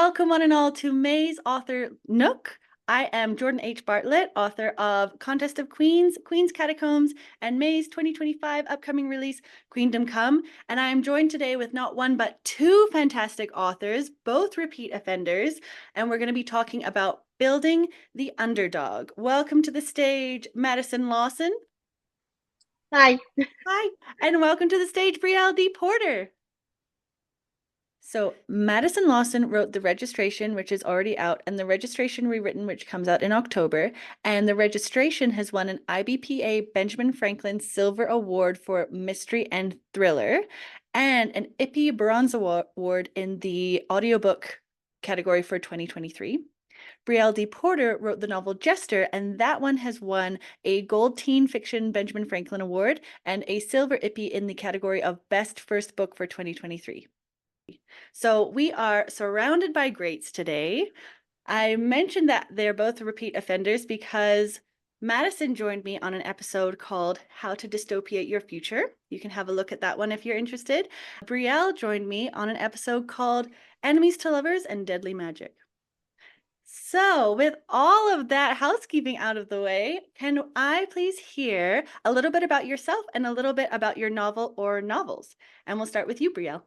Welcome one and all to May's Author Nook. I am Jordan H. Bartlett, author of Contest of Queens, Queen's Catacombs, and May's 2025 upcoming release, Queendom Come. And I am joined today with not one but two fantastic authors, both repeat offenders, and we're going to be talking about building the underdog. Welcome to the stage, Madison Lawson. Hi. Hi. And welcome to the stage, Brielle D. Porter. So Madison Lawson wrote The Registration, which is already out, and The Registration Rewritten, which comes out in October. And The Registration has won an IBPA Benjamin Franklin Silver Award for Mystery and Thriller, and an IPPY Bronze Award in the audiobook category for 2023. Brielle D. Porter wrote the novel Jester, and that one has won a Gold Teen Fiction Benjamin Franklin Award and a Silver IPPY in the category of Best First Book for 2023. So we are surrounded by greats today. I mentioned that they're both repeat offenders because Madison joined me on an episode called How to Dystopiate Your Future. You can have a look at that one if you're interested. Brielle joined me on an episode called Enemies to Lovers and Deadly Magic. So with all of that housekeeping out of the way, can I please hear a little bit about yourself and a little bit about your novel or novels? And we'll start with you, Brielle.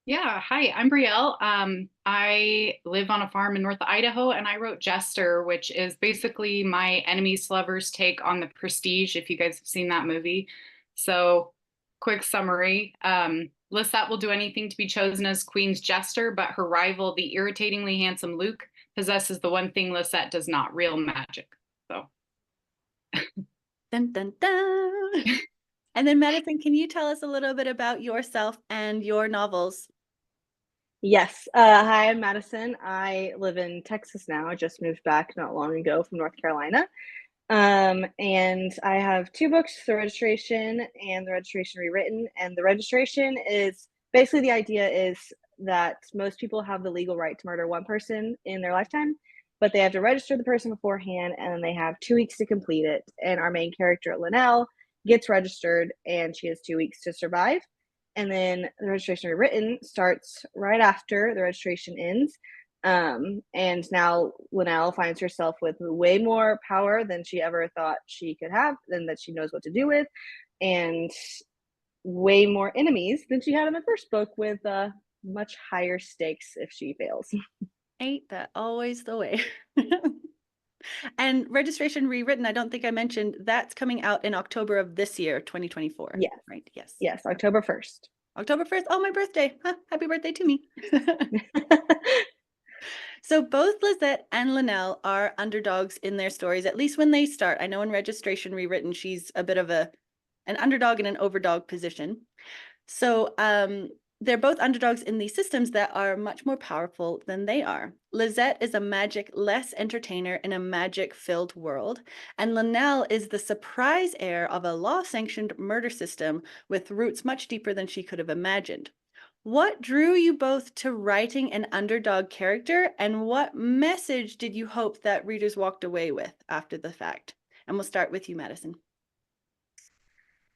Yeah, hi, I'm Brielle. I live on a farm in North Idaho, and I wrote Jester, which is basically my enemies to lovers take on The Prestige, if you guys have seen that movie. So, quick summary. Lisette will do anything to be chosen as Queen's Jester, but her rival, the irritatingly handsome Luke, possesses the one thing Lisette does not, real magic. So, Dun, dun, dun. And then Madison, can you tell us a little bit about yourself and your novels? Yes. Hi, I'm Madison. I live in Texas now. I just moved back not long ago from North Carolina. And I have two books, The Registration and The Registration Rewritten. And The Registration is basically, the idea is that most people have the legal right to murder one person in their lifetime, but they have to register the person beforehand, and then they have 2 weeks to complete it. And our main character, Linnell, gets registered, and she has 2 weeks to survive. And then The Registration Rewritten starts right after the registration ends. And now Linnell finds herself with way more power than she ever thought she could have, and that she knows what to do with, and way more enemies than she had in the first book, with much higher stakes if she fails. Ain't that always the way? And Registration Rewritten, I don't think I mentioned, that's coming out in October of this year, 2024. Yes. Right? Yes. Yes, October 1st. October 1st. Oh, my birthday. Huh, happy birthday to me. So both Lisette and Linnell are underdogs in their stories, at least when they start. I know in Registration Rewritten, she's a bit of an underdog in an overdog position. So they're both underdogs in these systems that are much more powerful than they are. Lisette is a magic-less entertainer in a magic-filled world, and Linnell is the surprise heir of a law-sanctioned murder system with roots much deeper than she could have imagined. What drew you both to writing an underdog character, and what message did you hope that readers walked away with after the fact? And we'll start with you, Madison.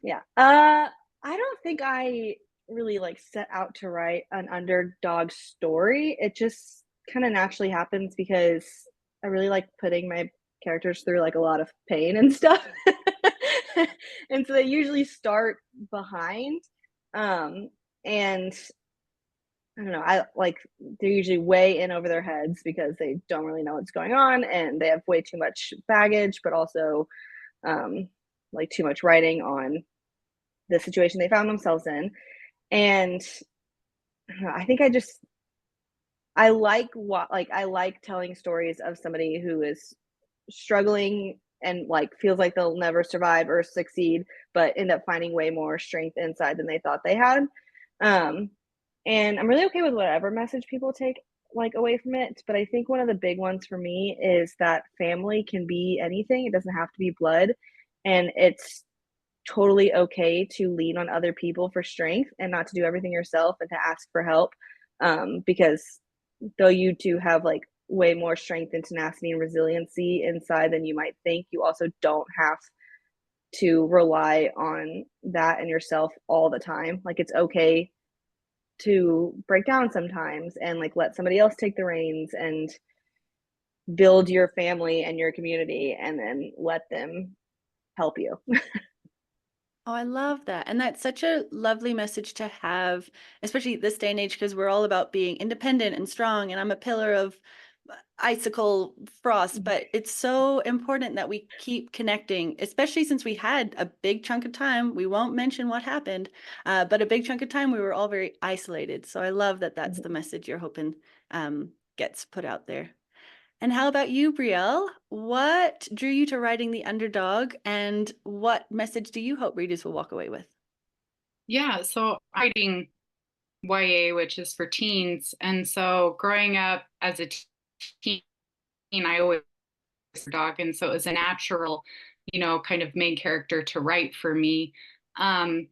Yeah. I don't think I really set out to write an underdog story. It just kind of naturally happens because I really like putting my characters through a lot of pain and stuff. And so they usually start behind. And I don't know, they're usually way in over their heads because they don't really know what's going on, and they have way too much baggage, but also too much writing on the situation they found themselves in. And I don't know, I think I like telling stories of somebody who is struggling and feels like they'll never survive or succeed, but end up finding way more strength inside than they thought they had. And I'm really okay with whatever message people take away from it, but I think one of the big ones for me is that family can be anything. It doesn't have to be blood, and it's totally okay to lean on other people for strength and not to do everything yourself and to ask for help, because though you do have way more strength and tenacity and resiliency inside than you might think, you also don't have to rely on that and yourself all the time. It's okay to break down sometimes and like let somebody else take the reins and build your family and your community and then let them help you. Oh, I love that. And that's such a lovely message to have, especially this day and age, because we're all about being independent and strong. And I'm a pillar of icicle frost, but it's so important that we keep connecting, especially since we had a big chunk of time. We won't mention what happened, but a big chunk of time we were all very isolated. So I love that that's the message you're hoping gets put out there. And how about you, Brielle? What drew you to writing The Underdog, and what message do you hope readers will walk away with? Yeah, so writing YA, which is for teens. And so growing up as a teen, I always dog, and so it was a natural, kind of main character to write for me. I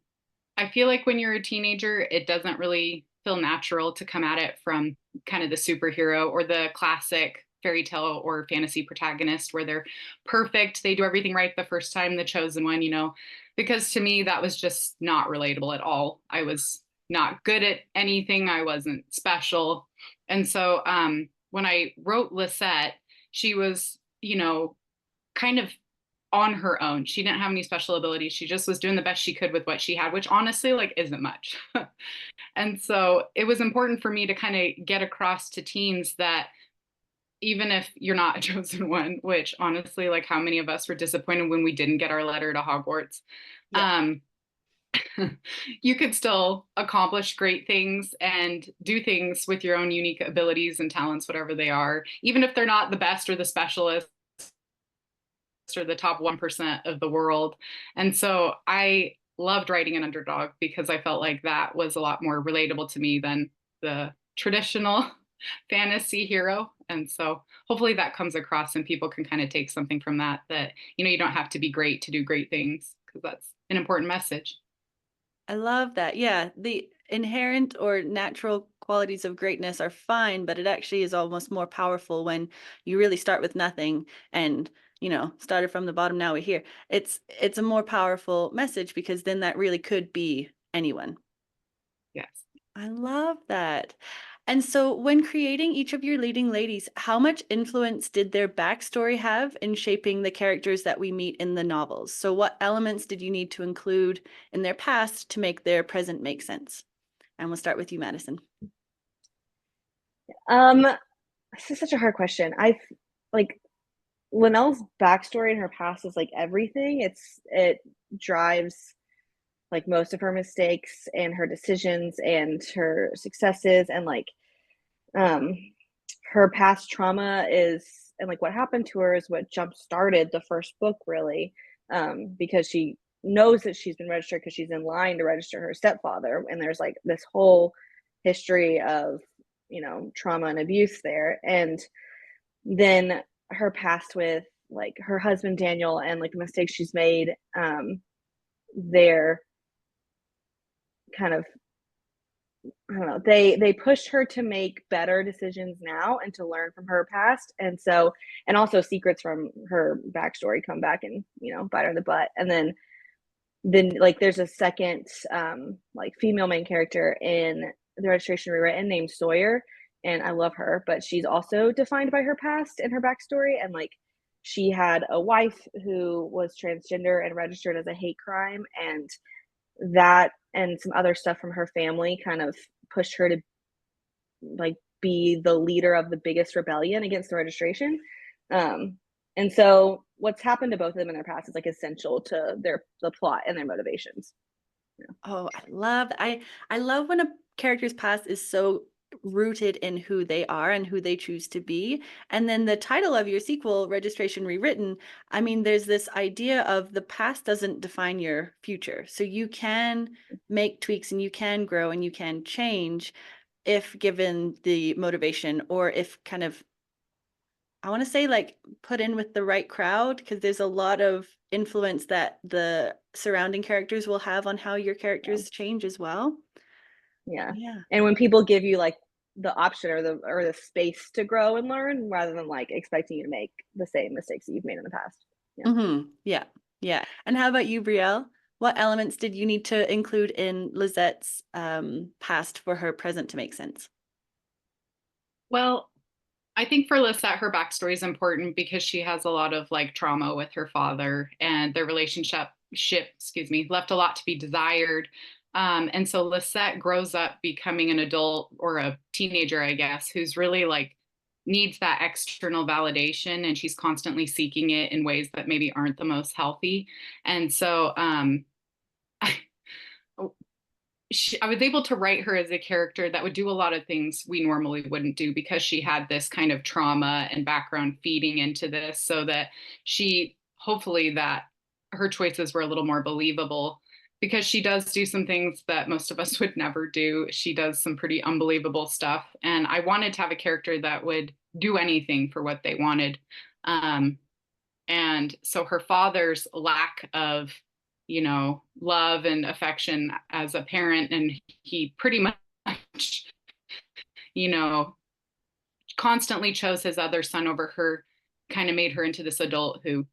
feel like when you're a teenager, it doesn't really feel natural to come at it from kind of the superhero or the classic fairy tale or fantasy protagonist where they're perfect, they do everything right the first time, the chosen one, because to me that was just not relatable at all. I was not good at anything, I wasn't special. And so when I wrote Lisette, she was, kind of on her own. She didn't have any special abilities. She just was doing the best she could with what she had, which honestly, like, isn't much. And so it was important for me to kind of get across to teens that even if you're not a chosen one, which honestly, like, how many of us were disappointed when we didn't get our letter to Hogwarts? Yeah. You could still accomplish great things and do things with your own unique abilities and talents, whatever they are, even if they're not the best or the specialist or the top 1% of the world. And so I loved writing an underdog because I felt like that was a lot more relatable to me than the traditional fantasy hero. And so hopefully that comes across and people can kind of take something from that, you don't have to be great to do great things, because that's an important message. I love that. Yeah, the inherent or natural qualities of greatness are fine, but it actually is almost more powerful when you really start with nothing and, started from the bottom, now we're here. It's a more powerful message because then that really could be anyone. Yes. I love that. And so, when creating each of your leading ladies, how much influence did their backstory have in shaping the characters that we meet in the novels? So, what elements did you need to include in their past to make their present make sense? And we'll start with you, Madison. This is such a hard question. I like Linnell's backstory in her past is like everything. It drives like most of her mistakes and her decisions and her successes and like um her past trauma is and like what happened to her is what jump started the first book really, because she knows that she's been registered because she's in line to register her stepfather, and there's like this whole history of trauma and abuse there, and then her past with like her husband Daniel and like the mistakes she's made there kind of, I don't know, they pushed her to make better decisions now and to learn from her past. And so, and also secrets from her backstory come back and bite her in the butt. And then like there's a second like female main character in the registration rewritten named Sawyer, and I love her, but she's also defined by her past and her backstory. And like she had a wife who was transgender and registered as a hate crime, and that and some other stuff from her family kind of pushed her to like be the leader of the biggest rebellion against the registration. And so what's happened to both of them in their past is like essential to the plot and their motivations. Yeah. Oh, I love when a character's past is so rooted in who they are and who they choose to be. And then the title of your sequel, Registration Rewritten, I mean, there's this idea of the past doesn't define your future. So you can make tweaks and you can grow and you can change if given the motivation, or if kind of, I want to say, like, put in with the right crowd, because there's a lot of influence that the surrounding characters will have on how your Yeah. characters change as well. Yeah. Yeah. And when people give you like the option or the space to grow and learn rather than like expecting you to make the same mistakes that you've made in the past. Yeah. Yeah. Yeah. And how about you, Brielle? What elements did you need to include in Lizette's past for her present to make sense? Well, I think for Lisette, her backstory is important because she has a lot of like trauma with her father, and their excuse me, left a lot to be desired. And so Lisette grows up becoming an adult or a teenager, I guess, who's really like needs that external validation, and she's constantly seeking it in ways that maybe aren't the most healthy. And so I was able to write her as a character that would do a lot of things we normally wouldn't do because she had this kind of trauma and background feeding into this, so that hopefully that her choices were a little more believable, because she does do some things that most of us would never do. She does some pretty unbelievable stuff. And I wanted to have a character that would do anything for what they wanted. Um, and so her father's lack of, love and affection as a parent, and he pretty much, you know, constantly chose his other son over her, kind of made her into this adult who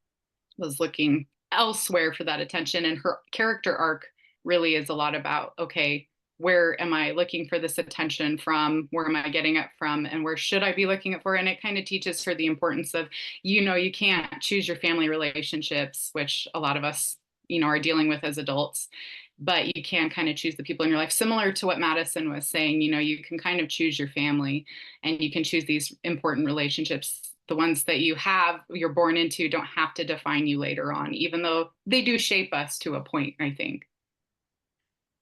was looking elsewhere for that attention. And her character arc really is a lot about, okay, where am I looking for this attention from? Where am I getting it from? And where should I be looking it for? And it kind of teaches her the importance of, you can't choose your family relationships, which a lot of us, are dealing with as adults. But you can kind of choose the people in your life, similar to what Madison was saying. You can kind of choose your family, and you can choose these important relationships. The ones that you're born into don't have to define you later on, even though they do shape us to a point, I think.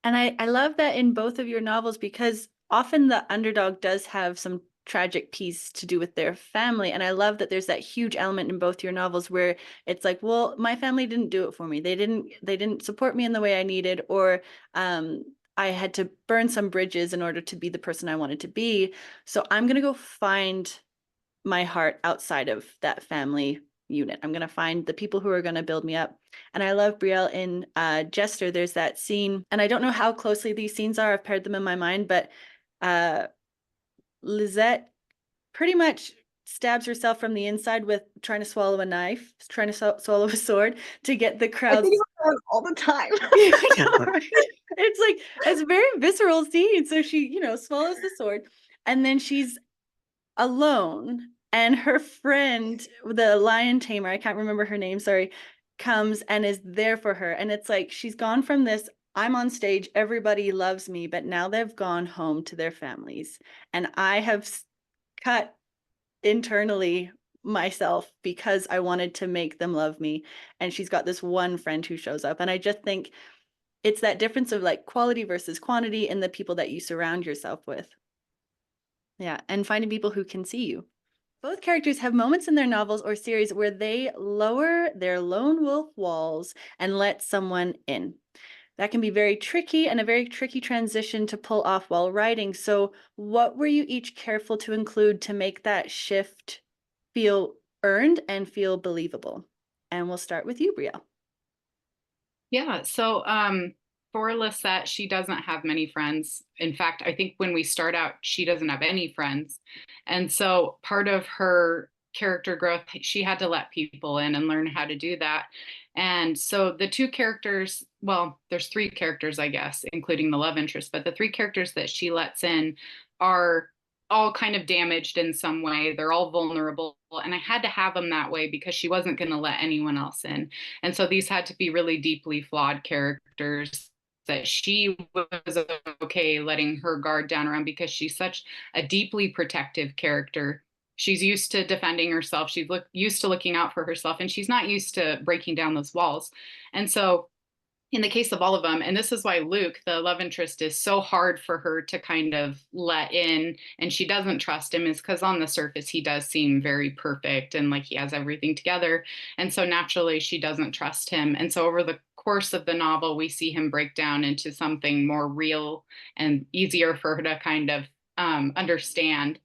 And I love that in both of your novels, because often the underdog does have some tragic piece to do with their family. And I love that there's that huge element in both your novels where it's like, well, my family didn't do it for me. They didn't support me in the way I needed, or I had to burn some bridges in order to be the person I wanted to be. So I'm gonna go find my heart outside of that family unit. I'm going to find the people who are going to build me up. And I love Brielle in Jester. There's that scene, and I don't know how closely these scenes are. I've paired them in my mind, but Lisette pretty much stabs herself from the inside with trying to swallow a knife, trying to swallow a sword to get the I crowds. think about that all the time. I know, right? It's like, it's a very visceral scene. So she, swallows the sword, and then she's alone, and her friend, the lion tamer, I can't remember her name, sorry, comes and is there for her. And it's like she's gone from this, I'm on stage, everybody loves me, but now they've gone home to their families, and I have cut internally myself because I wanted to make them love me. And she's got this one friend who shows up, and I just think it's that difference of like quality versus quantity in the people that you surround yourself with. Yeah, and finding people who can see you. Both characters have moments in their novels or series where they lower their lone wolf walls and let someone in. That can be very tricky, and a very tricky transition to pull off while writing. So what were you each careful to include to make that shift feel earned and feel believable? And we'll start with you, Brielle. Yeah. So for Lisette, she doesn't have many friends. In fact, I think when we start out, she doesn't have any friends. And so part of her character growth, she had to let people in and learn how to do that. And so the two characters, well, there's three characters, I guess, including the love interest, but the three characters that she lets in are all kind of damaged in some way. They're all vulnerable. And I had to have them that way because she wasn't going to let anyone else in. And so these had to be really deeply flawed characters that she was okay letting her guard down around, because she's such a deeply protective character. She's used to defending herself. She's used to looking out for herself, and she's not used to breaking down those walls. And so in the case of all of them, and this is why Luke, the love interest, is so hard for her to kind of let in, and she doesn't trust him, is because on the surface he does seem very perfect and like he has everything together. And so naturally she doesn't trust him. And so over the course of the novel, we see him break down into something more real and easier for her to kind of understand.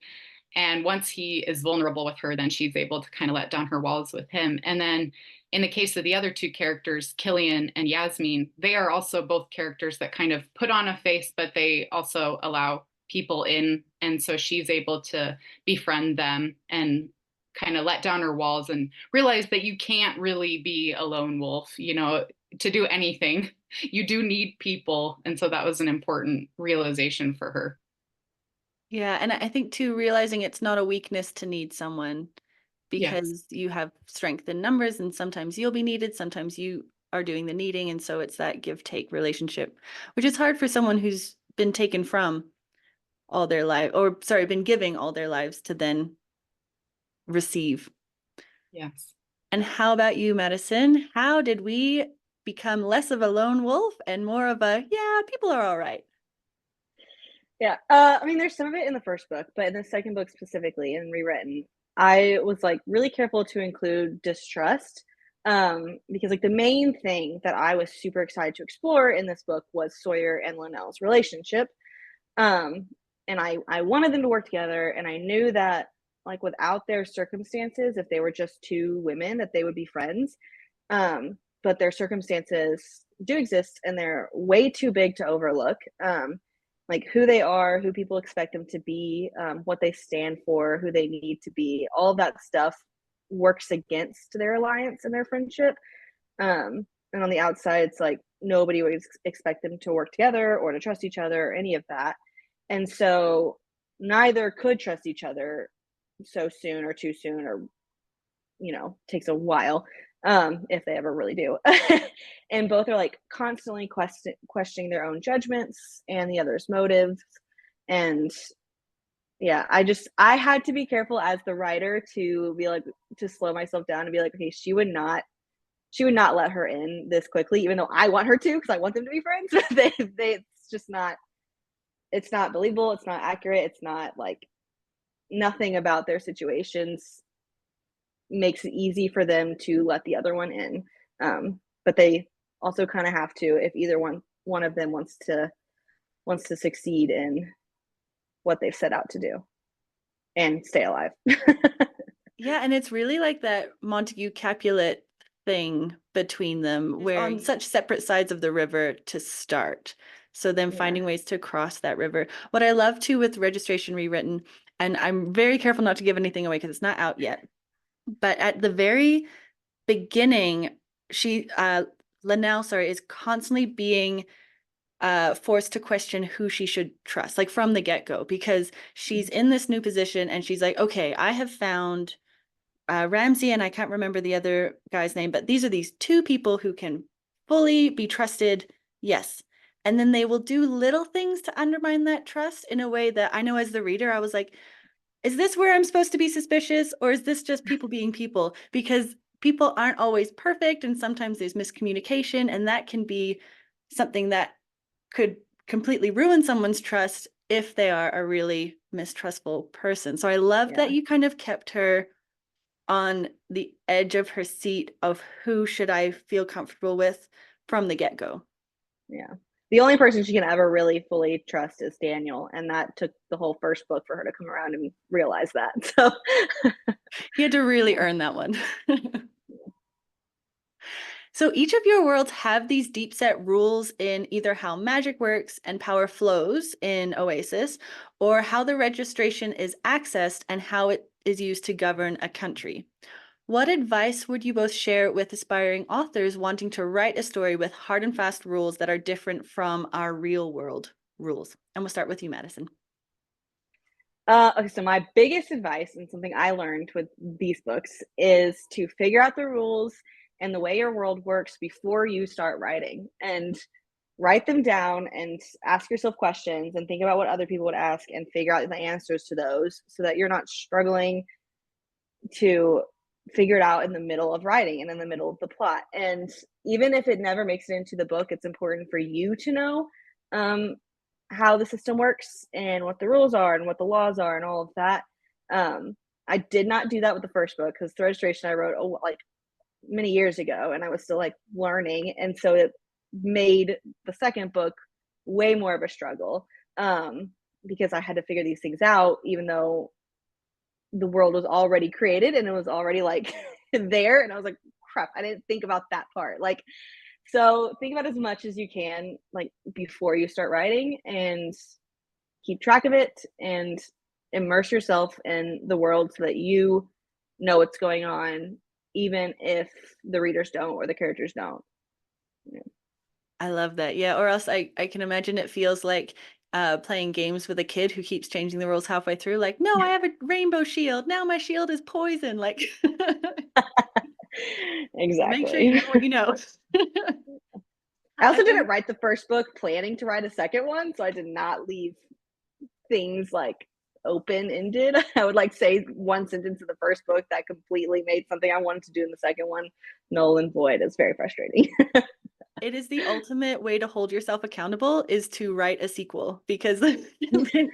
And once he is vulnerable with her, then she's able to kind of let down her walls with him. And then in the case of the other two characters, Killian and Yasmin, they are also both characters that kind of put on a face, but they also allow people in. And so she's able to befriend them and kind of let down her walls and realize that you can't really be a lone wolf. to do anything, you do need people. And so that was an important realization for her. Yeah, and I think too, realizing it's not a weakness to need someone Yes. because you have strength in numbers and sometimes you'll be needed, sometimes you are doing the needing. And so it's that give take relationship, which is hard for someone who's been taken from all their life, or sorry, been giving all their lives to then receive. Yes. And how about you, Madison? How did we become less of a lone wolf and more of a, yeah, people are all right? Yeah. I mean, there's some of it in the first book, but in the second book specifically, in Rewritten, I was like really careful to include distrust. Because like the main thing that I was super excited to explore in this book was Sawyer and Linnell's relationship. Um, and I wanted them to work together, and I knew that like without their circumstances, if they were just two women, that they would be friends. But their circumstances do exist, and they're way too big to overlook. Like who they are, who people expect them to be, what they stand for, who they need to be, all that stuff works against their alliance and their friendship. And on the outside, it's like nobody would expect them to work together or to trust each other or any of that. And so neither could trust each other so soon or too soon, or takes a while, if they ever really do. And both are like constantly questioning their own judgments and the other's motives. And yeah, I had to be careful as the writer to be like, to slow myself down and be like, okay, she would not let her in this quickly, even though I want her to, because I want them to be friends. It's just not, it's not believable, it's not accurate, it's not like, nothing about their situations makes it easy for them to let the other one in. But they also kind of have to, if either one of them wants to succeed in what they've set out to do and stay alive. Yeah, and it's really like that Montague Capulet thing between them, where on such separate sides of the river to start. So then finding ways to cross that river. What I love too with Registration Rewritten, and I'm very careful not to give anything away because it's not out yet, but at the very beginning, Linnell, sorry, is constantly being forced to question who she should trust, like from the get-go, because she's in this new position and she's like, okay, I have found Ramsey, and I can't remember the other guy's name, but these are these two people who can fully be trusted. Yes. And then they will do little things to undermine that trust in a way that I know as the reader, I was like, is this where I'm supposed to be suspicious, or is this just people being people? Because people aren't always perfect, and sometimes there's miscommunication, and that can be something that could completely ruin someone's trust if they are a really mistrustful person. So I love that you kind of kept her on the edge of her seat of who should I feel comfortable with from the get-go. Yeah. The only person she can ever really fully trust is Daniel, and that took the whole first book for her to come around and realize that. So he had to really earn that one. So each of your worlds have these deep set rules in either how magic works and power flows in Oasis, or how the registration is accessed and how it is used to govern a country. What advice would you both share with aspiring authors wanting to write a story with hard and fast rules that are different from our real world rules? And we'll start with you, Madison. Okay, so my biggest advice, and something I learned with these books, is to figure out the rules and the way your world works before you start writing, and write them down and ask yourself questions and think about what other people would ask and figure out the answers to those, so that you're not struggling to figure it out in the middle of writing and in the middle of the plot. And even if it never makes it into the book, it's important for you to know how the system works and what the rules are and what the laws are and all of that. I did not do that with the first book, because the registration I wrote like many years ago, and I was still like learning, and so it made the second book way more of a struggle, because I had to figure these things out, even though the world was already created and it was already like there, and I was like, crap, I didn't think about that part. Like, so think about as much as you can, like before you start writing, and keep track of it and immerse yourself in the world so that you know what's going on, even if the readers don't or the characters don't. I love that. Yeah. Or else I can imagine it feels like playing games with a kid who keeps changing the rules halfway through. Like, no, I have a rainbow shield. Now my shield is poison. Like, make sure you Exactly. know what you know. I I also think didn't write the first book planning to write a second one, so I did not leave things like open-ended. I would like say one sentence in the first book that completely made something I wanted to do in the second one null and void. It's very frustrating. it is the ultimate way to hold yourself accountable is to write a sequel because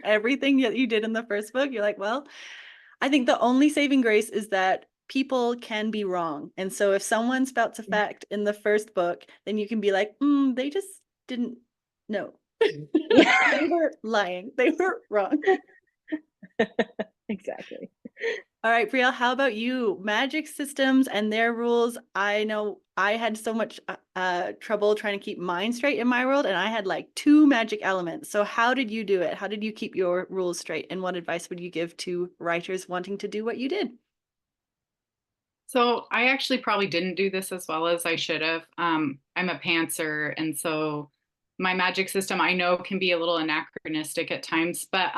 everything that you did in the first book, you're like, well, I think the only saving grace is that people can be wrong. And so if someone spouts a fact in the first book, then you can be like, they just didn't know. Yeah. They were lying. They were wrong. Exactly. All right, Brielle, how about you? Magic systems and their rules. I know I had so much trouble trying to keep mine straight in my world, and I had like 2 magic elements. So how did you do it? How did you keep your rules straight? And what advice would you give to writers wanting to do what you did? So I actually probably didn't do this as well as I should have. I'm a pantser, and so my magic system I know can be a little anachronistic at times, but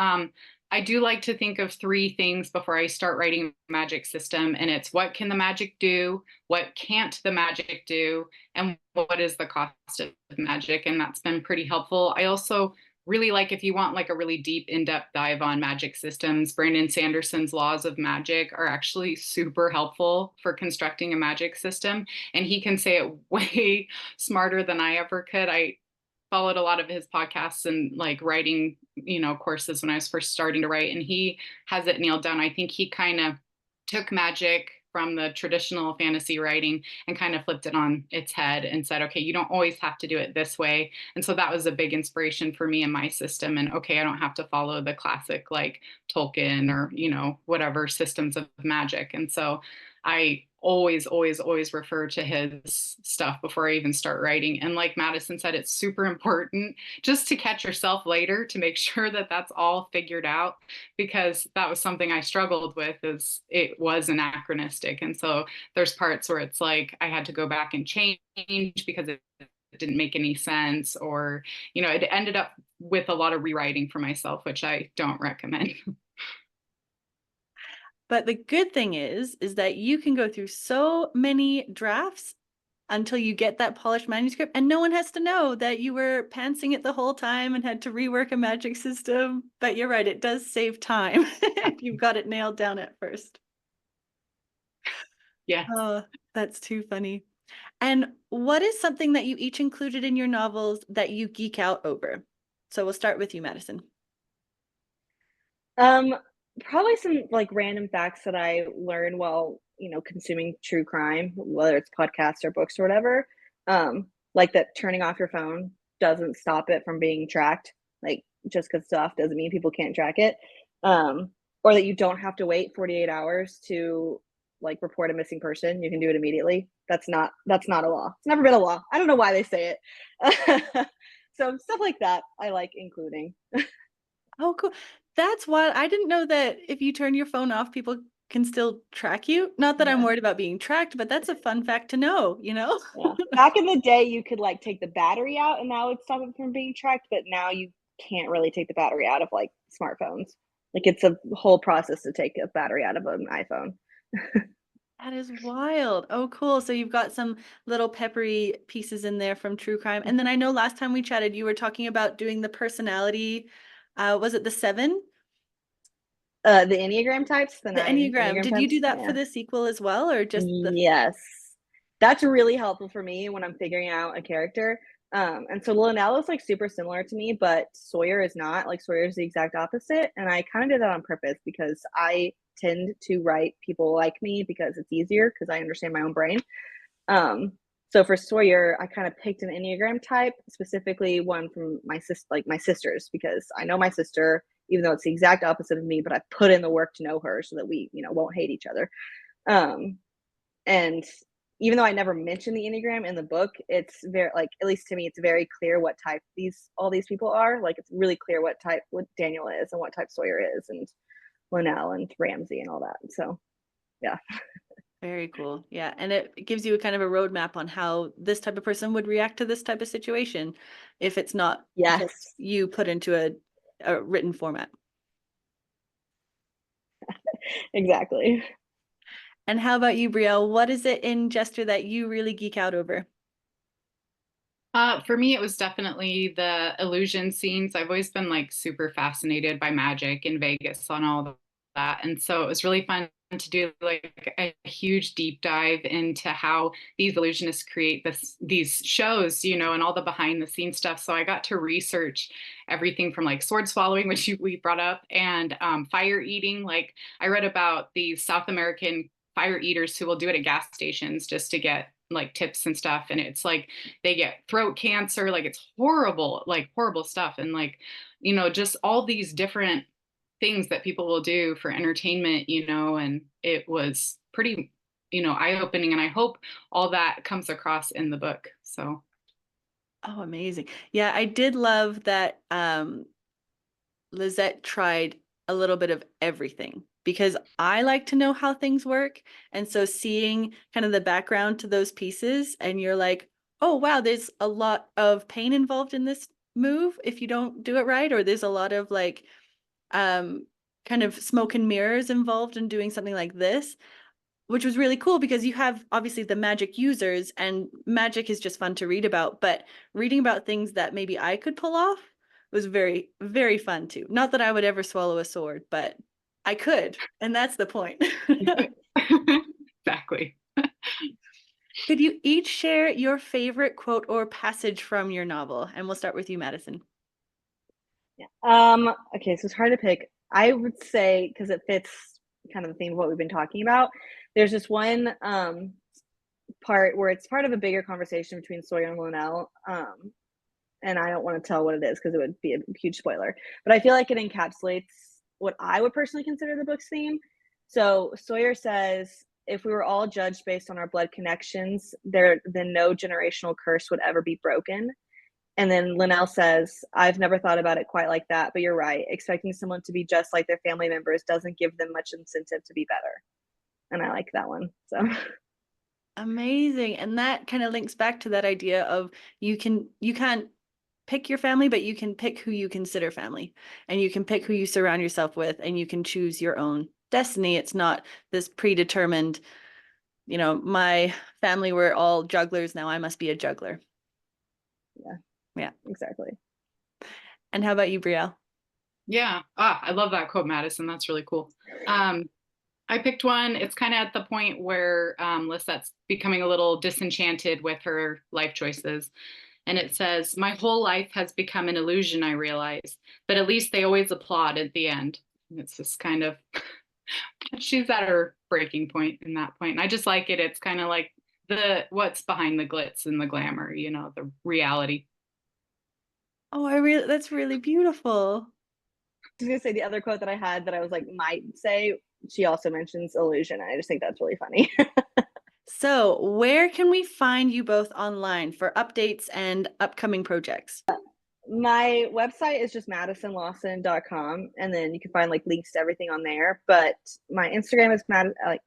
I do like to think of 3 things before I start writing a magic system, and it's what can the magic do, what can't the magic do, and what is the cost of magic, and that's been pretty helpful. I also really like if you want like a really deep in-depth dive on magic systems, Brandon Sanderson's laws of magic are actually super helpful for constructing a magic system, and he can say it way smarter than I ever could. I followed a lot of his podcasts and like writing, courses when I was first starting to write, and he has it nailed down. I think he kind of took magic from the traditional fantasy writing and kind of flipped it on its head and said, okay, you don't always have to do it this way. And so that was a big inspiration for me and my system. And okay, I don't have to follow the classic like Tolkien or, whatever systems of magic. And so I always refer to his stuff before I even start writing. And like Madison said, it's super important just to catch yourself later to make sure that that's all figured out, because that was something I struggled with, is it was anachronistic. And so there's parts where it's like I had to go back and change because it didn't make any sense, or it ended up with a lot of rewriting for myself, which I don't recommend. But the good thing is that you can go through so many drafts until you get that polished manuscript, and no one has to know that you were pantsing it the whole time and had to rework a magic system. But you're right, it does save time if you've got it nailed down at first. Yeah. Oh, that's too funny. And what is something that you each included in your novels that you geek out over? So we'll start with you, Madison. Um, Probably some like random facts that I learned while, consuming true crime, whether it's podcasts or books or whatever. Like that turning off your phone doesn't stop it from being tracked. Like just because stuff doesn't mean people can't track it. Or that you don't have to wait 48 hours to like report a missing person. You can do it immediately. That's not a law. It's never been a law. I don't know why they say it. So stuff like that I like including. Oh, cool. That's why I didn't know that if you turn your phone off, people can still track you. Not that I'm Yeah. worried about being tracked, but that's a fun fact to know, you know? Yeah. Back in the day, you could like take the battery out and that would stop it from being tracked, but now you can't really take the battery out of like smartphones. Like it's a whole process to take a battery out of an iPhone. That is wild. Oh, cool. So you've got some little peppery pieces in there from true crime. And then I know last time we chatted, you were talking about doing the personality. Was it the 7? The Enneagram types, the The 9 Enneagram. Enneagram Did you types. do that for Yeah. the sequel as well, or just the? Yes. That's really helpful for me when I'm figuring out a character. And so Linnell is like super similar to me, but Sawyer is not. Like Sawyer is the exact opposite. And I kind of did that on purpose because I tend to write people like me because it's easier because I understand my own brain. So for Sawyer, I kind of picked an Enneagram type, specifically one from my sisters, because I know my sister, even though it's the exact opposite of me, but I put in the work to know her so that we, won't hate each other. Um, and even though I never mentioned the Enneagram in the book, it's very like, at least to me, it's very clear what type all these people are. Like it's really clear what Daniel is and what type Sawyer is, and Linnell and Ramsey and all that. So yeah. Very cool. Yeah. And it gives you a kind of a roadmap on how this type of person would react to this type of situation if it's not Yes. just you put into a written format. Exactly. And how about you, Brielle? What is it in Jester that you really geek out over? For me, it was definitely the illusion scenes. I've always been like super fascinated by magic in Vegas on all that. And so it was really fun to do like a huge deep dive into how these illusionists create these shows, and all the behind the scenes stuff. So I got to research everything from like sword swallowing, which we brought up, and fire eating. Like I read about these South American fire eaters who will do it at gas stations just to get like tips and stuff. And it's like they get throat cancer, like it's horrible, like horrible stuff. And like, just all these different things that people will do for entertainment, and it was pretty, eye-opening. And I hope all that comes across in the book. So. Oh, amazing. Yeah, I did love that Lizette tried a little bit of everything because I like to know how things work. And so seeing kind of the background to those pieces, and you're like, oh, wow, there's a lot of pain involved in this move if you don't do it right, or there's a lot of like kind of smoke and mirrors involved in doing something like this, which was really cool because you have obviously the magic users, and magic is just fun to read about, but reading about things that maybe I could pull off was very, very fun too. Not that I would ever swallow a sword, but I could, and that's the point. Exactly. Could you each share your favorite quote or passage from your novel? And we'll start with you, Madison. Yeah. Okay, so it's hard to pick. I would say, because it fits kind of the theme of what we've been talking about, there's this one part where it's part of a bigger conversation between Sawyer and Linnell. And I don't want to tell what it is because it would be a huge spoiler. But I feel like it encapsulates what I would personally consider the book's theme. So Sawyer says, if we were all judged based on our blood connections, then no generational curse would ever be broken. And then Linnell says, I've never thought about it quite like that, but you're right. Expecting someone to be just like their family members doesn't give them much incentive to be better. And I like that one. So Amazing. And that kind of links back to that idea of you can't pick your family, but you can pick who you consider family, and you can pick who you surround yourself with, and you can choose your own destiny. It's not this predetermined, my family were all jugglers, now I must be a juggler. yeah. Yeah. Exactly. And how about you, Brielle? Yeah. I love that quote, Madison. That's really cool. I picked one. It's kind of at the point where Lisette's becoming a little disenchanted with her life choices. And it says, my whole life has become an illusion, I realize, but at least they always applaud at the end. And it's just kind of, she's at her breaking point in that point. And I just like it. It's kind of like what's behind the glitz and the glamour, the reality. Oh, that's really beautiful. I was gonna say the other quote that I had that I was like might say, she also mentions illusion. And I just think that's really funny. So where can we find you both online for updates and upcoming projects? My website is just madisonlawson.com, and then you can find like links to everything on there. But my Instagram is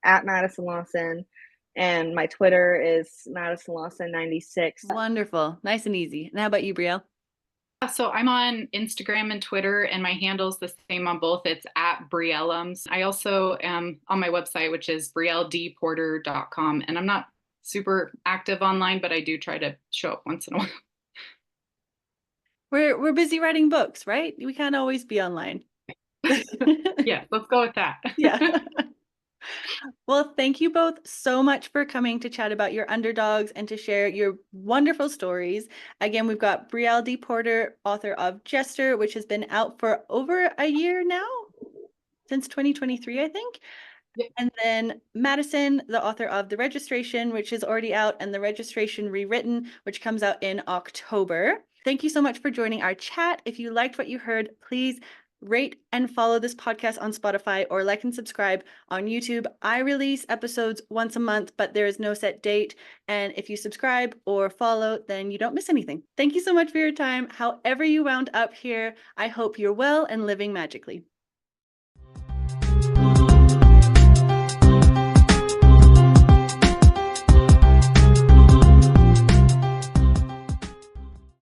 at Madison Lawson, and my Twitter is Madison Lawson 96. Wonderful. Nice and easy. And how about you, Brielle? So I'm on Instagram and Twitter, and my handle's the same on both. It's at Briellums. I also am on my website, which is brielledporter.com. And I'm not super active online, but I do try to show up once in a while. We're busy writing books, right? We can't always be online. Yeah, let's go with that. Yeah. Well, thank you both so much for coming to chat about your underdogs and to share your wonderful stories. Again, we've got Brielle D. Porter, author of Jester, which has been out for over a year now, since 2023, I think. Yeah. And then Madison, the author of The Registration, which is already out, and The Registration Rewritten, which comes out in October. Thank you so much for joining our chat. If you liked what you heard, please rate and follow this podcast on Spotify, or like and subscribe on YouTube. I release episodes once a month, but there is no set date. And if you subscribe or follow, then you don't miss anything. Thank you so much for your time. However you wound up here, I hope you're well and living magically.